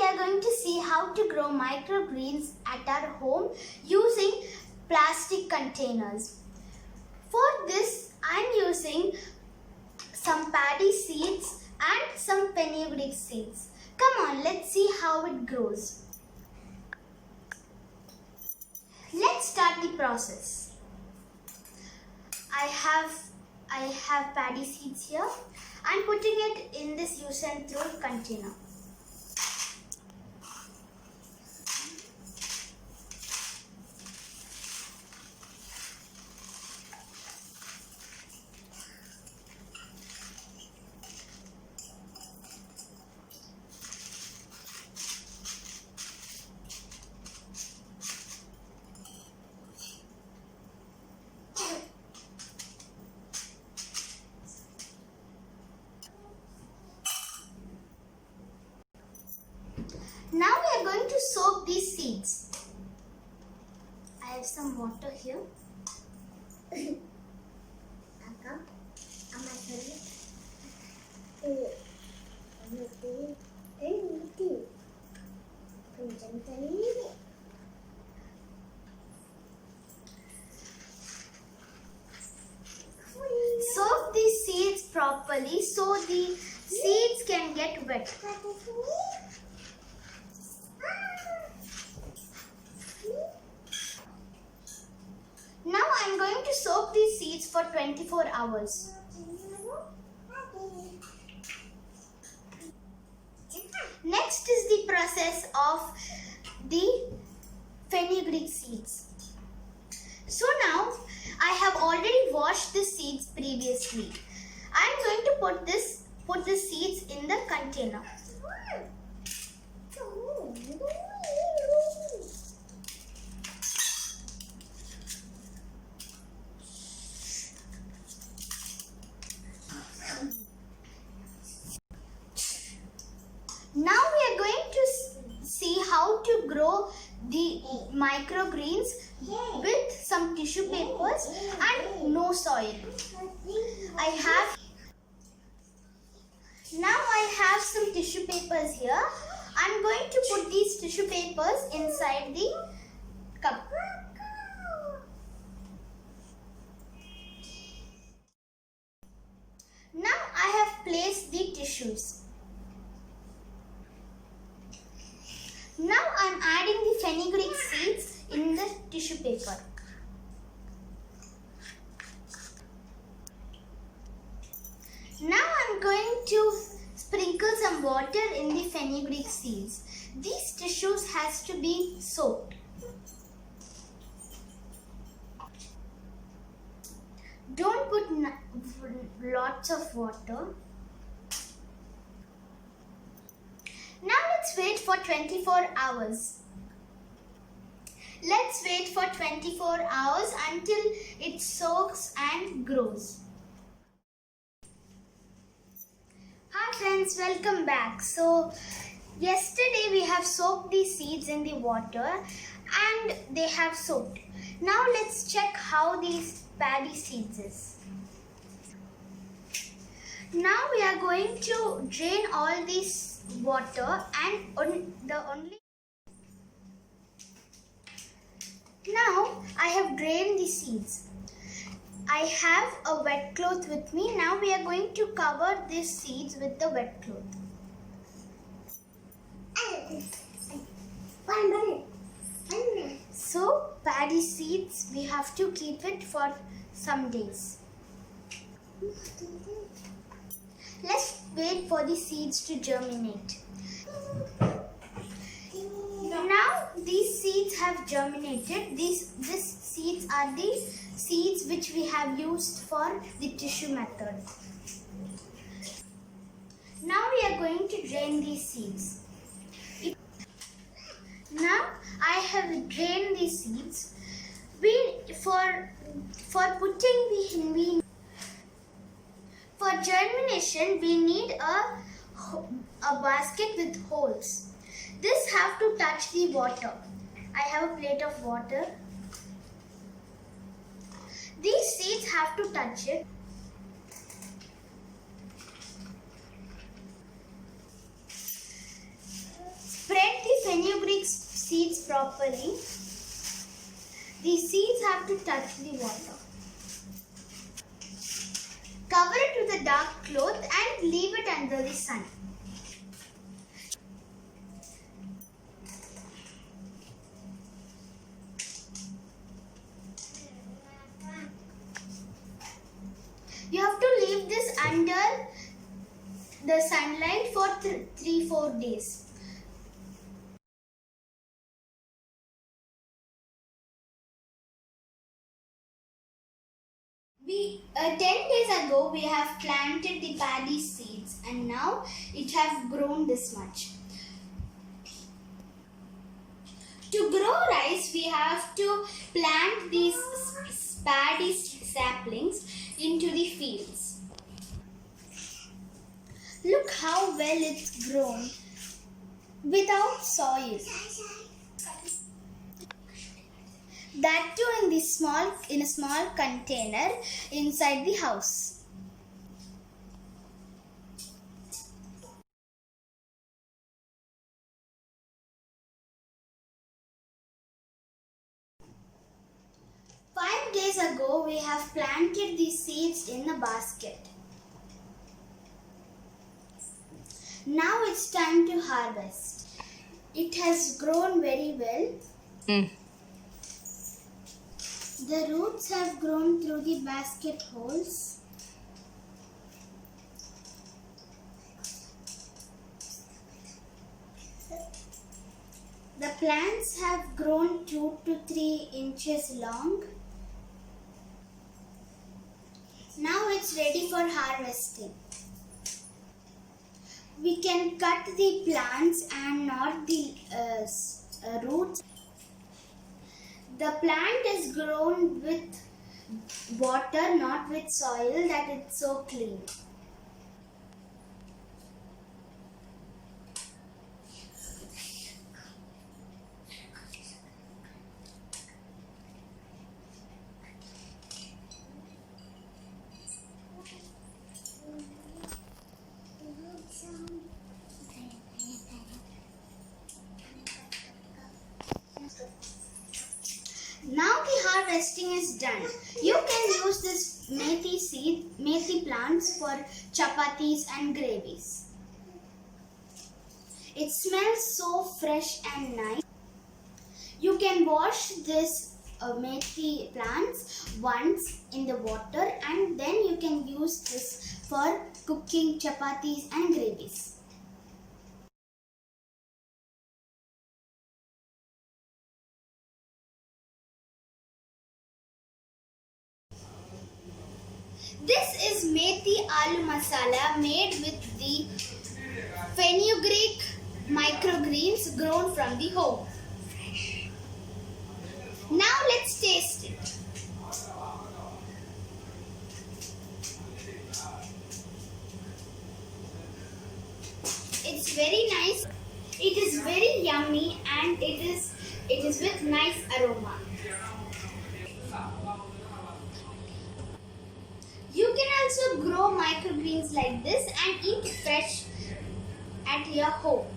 are going to see how to grow microgreens at our home using plastic containers. For this, I am using some paddy seeds and some fenugreek seeds. Come on, let's see how it grows. Let's start the process. I have paddy seeds here. I'm putting it in this use and throw container. Now we are going to soak these seeds. I have some water here. Soak these seeds properly so the seeds can get wet. Now I am going to soak these seeds for 24 hours. Next is the process of the fenugreek seeds. So now I have already washed the seeds previously. I am going to put the seeds in the container. Now we are going to see how to grow the microgreens with some tissue papers and no soil. Now I have some tissue papers here. I'm going to put these tissue papers inside the cup. Now I have placed the tissues. Now I am adding the fenugreek seeds in the tissue paper. Now I am going to sprinkle some water in the fenugreek seeds. These tissues has to be soaked. Don't put lots of water. Now let's wait for 24 hours. Let's wait for 24 hours until it soaks and grows. Hi friends, welcome back. So yesterday we have soaked the seeds in the water and they have soaked. Now let's check how these paddy seeds is. Now we are going to drain all this water and Now I have drained the seeds. I have a wet cloth with me. Now we are going to cover these seeds with the wet cloth. So paddy seeds, we have to keep it for some days. Let's wait for the seeds to germinate. Now these seeds have germinated. These seeds are the seeds which we have used for the tissue method. Now we are going to drain these seeds. Now I have drained these seeds. For germination, we need a basket with holes. This have to touch the water. I have a plate of water. These seeds have to touch it. Spread seeds properly. The seeds have to touch the water. Cover it with a dark cloth and leave it under the sun. You have to leave this under the sunlight for 3-4 days. 10 days ago we have planted the paddy seeds and now it has grown this much. To grow rice we have to plant these paddy saplings into the fields. Look how well it's grown without soil. That too in a small container inside the house. Five days ago, we have planted the seeds in a basket. Now it's time to harvest. It has grown very well. The roots have grown through the basket holes. The plants have grown 2 to 3 inches long. Now it's ready for harvesting. We can cut the plants and not the roots. The plant is grown with water, not with soil, that it's so clean. Now the harvesting is done. You can use this methi plants for chapatis and gravies. It smells so fresh and nice. You can wash this methi plants once in the water and then you can use this for cooking chapatis and gravies. This is methi aloo masala made with the fenugreek microgreens grown from the home. Now let's taste it. It's very nice. It is very yummy and it is with nice aroma. You can also grow microgreens like this and eat fresh at your home.